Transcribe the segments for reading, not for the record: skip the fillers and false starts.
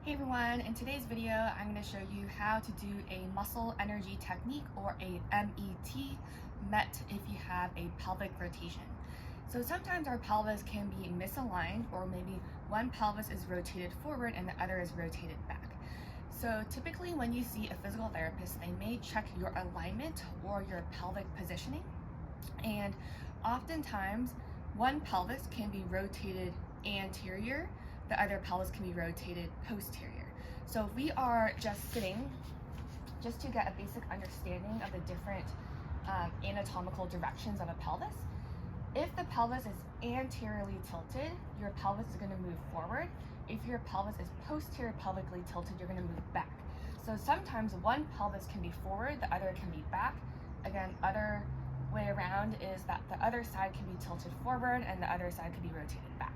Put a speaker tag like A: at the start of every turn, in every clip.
A: Hey everyone, in today's video I'm going to show you how to do a muscle energy technique, or a MET if you have a pelvic rotation. So sometimes our pelvis can be misaligned, or maybe one pelvis is rotated forward and the other is rotated back. So typically when you see a physical therapist, they may check your alignment or your pelvic positioning, and oftentimes one pelvis can be rotated anterior, the other pelvis can be rotated posterior. So if we are just sitting, just to get a basic understanding of the different anatomical directions of a pelvis, if the pelvis is anteriorly tilted, your pelvis is going to move forward. If your pelvis is posterior pelvically tilted, you're going to move back. So sometimes one pelvis can be forward, the other can be back. Again, other way around is that the other side can be tilted forward and the other side can be rotated back.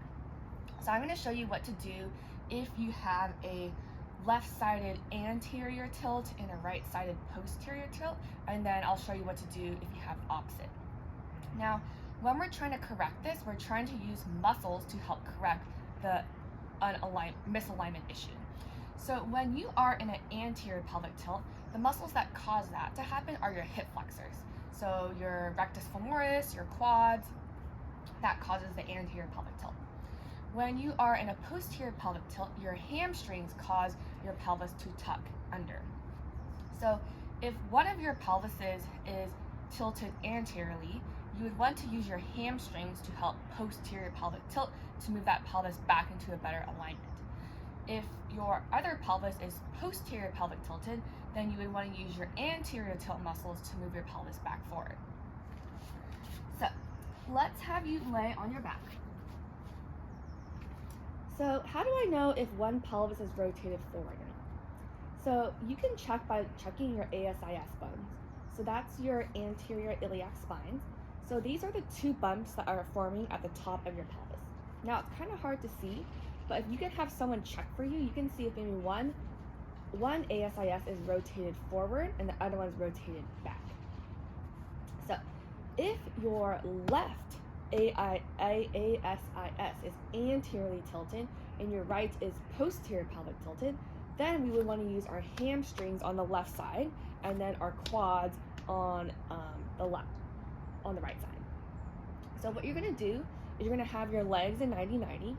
A: So I'm going to show you what to do if you have a left-sided anterior tilt and a right-sided posterior tilt, and then I'll show you what to do if you have opposite. Now, when we're trying to correct this, we're trying to use muscles to help correct the misalignment issue. So when you are in an anterior pelvic tilt, the muscles that cause that to happen are your hip flexors. So your rectus femoris, your quads, that causes the anterior pelvic tilt. When you are in a posterior pelvic tilt, your hamstrings cause your pelvis to tuck under. So if one of your pelvises is tilted anteriorly, you would want to use your hamstrings to help posterior pelvic tilt to move that pelvis back into a better alignment. If your other pelvis is posterior pelvic tilted, then you would want to use your anterior tilt muscles to move your pelvis back forward. So let's have you lay on your back. So how do I know if one pelvis is rotated forward or not? So you can check by checking your ASIS bones. So that's your anterior iliac spines. So these are the two bumps that are forming at the top of your pelvis. Now it's kind of hard to see, but if you can have someone check for you, you can see if maybe one ASIS is rotated forward and the other one's rotated back. So if your left ASIS is anteriorly tilted and your right is posterior pelvic tilted, then we would want to use our hamstrings on the left side and then our quads on the right side. So what you're going to do is you're going to have your legs in 90-90.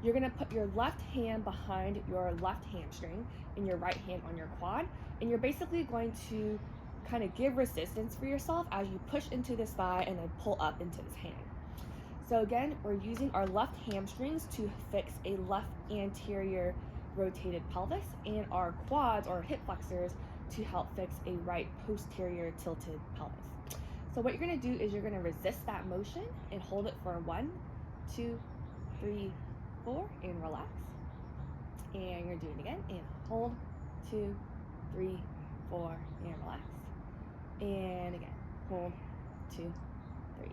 A: You're going to put your left hand behind your left hamstring and your right hand on your quad, and you're basically going to kind of give resistance for yourself as you push into this thigh and then pull up into this hand. So again, we're using our left hamstrings to fix a left anterior rotated pelvis, and our quads or hip flexors to help fix a right posterior tilted pelvis. So what you're going to do is you're going to resist that motion and hold it for 1, 2, 3, 4, and relax. And you're going to do it again and hold, 2, 3, 4, and relax. And again, hold, 2, 3,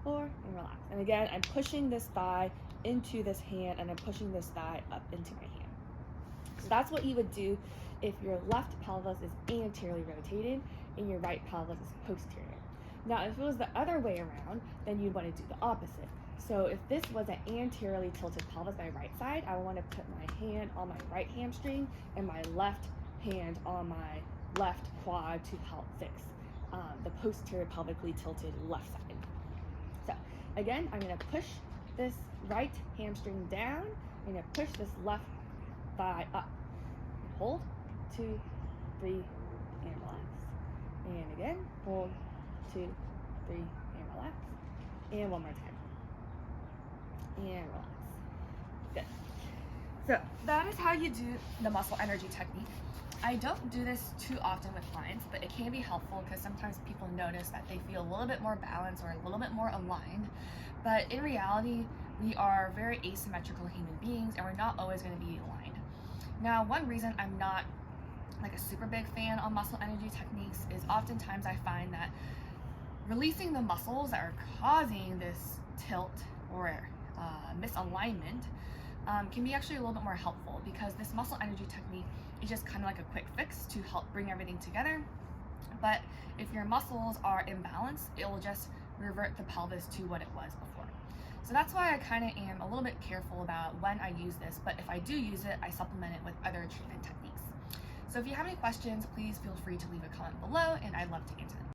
A: 4, and relax. And again, I'm pushing this thigh into this hand and I'm pushing this thigh up into my hand. So that's what you would do if your left pelvis is anteriorly rotated and your right pelvis is posterior. Now, if it was the other way around, then you'd want to do the opposite. So if this was an anteriorly tilted pelvis, my right side, I want to put my hand on my right hamstring and my left hand on my left quad to help fix the posterior pelvically tilted left side. So again, I'm going to push this right hamstring down. I'm going to push this left thigh up. Hold, 2, 3, and relax. And again, hold, 2, 3, and relax. And one more time. And relax. Good. So that is how you do the muscle energy technique. I don't do this too often with clients, but it can be helpful because sometimes people notice that they feel a little bit more balanced or a little bit more aligned. But in reality, we are very asymmetrical human beings and we're not always going to be aligned. Now, one reason I'm not like a super big fan on muscle energy techniques is oftentimes I find that releasing the muscles that are causing this tilt or misalignment can be actually a little bit more helpful, because this muscle energy technique is just kind of like a quick fix to help bring everything together. But if your muscles are imbalanced, it will just revert the pelvis to what it was before. So that's why I kind of am a little bit careful about when I use this, but if I do use it, I supplement it with other treatment techniques. So if you have any questions, please feel free to leave a comment below, and I'd love to answer them.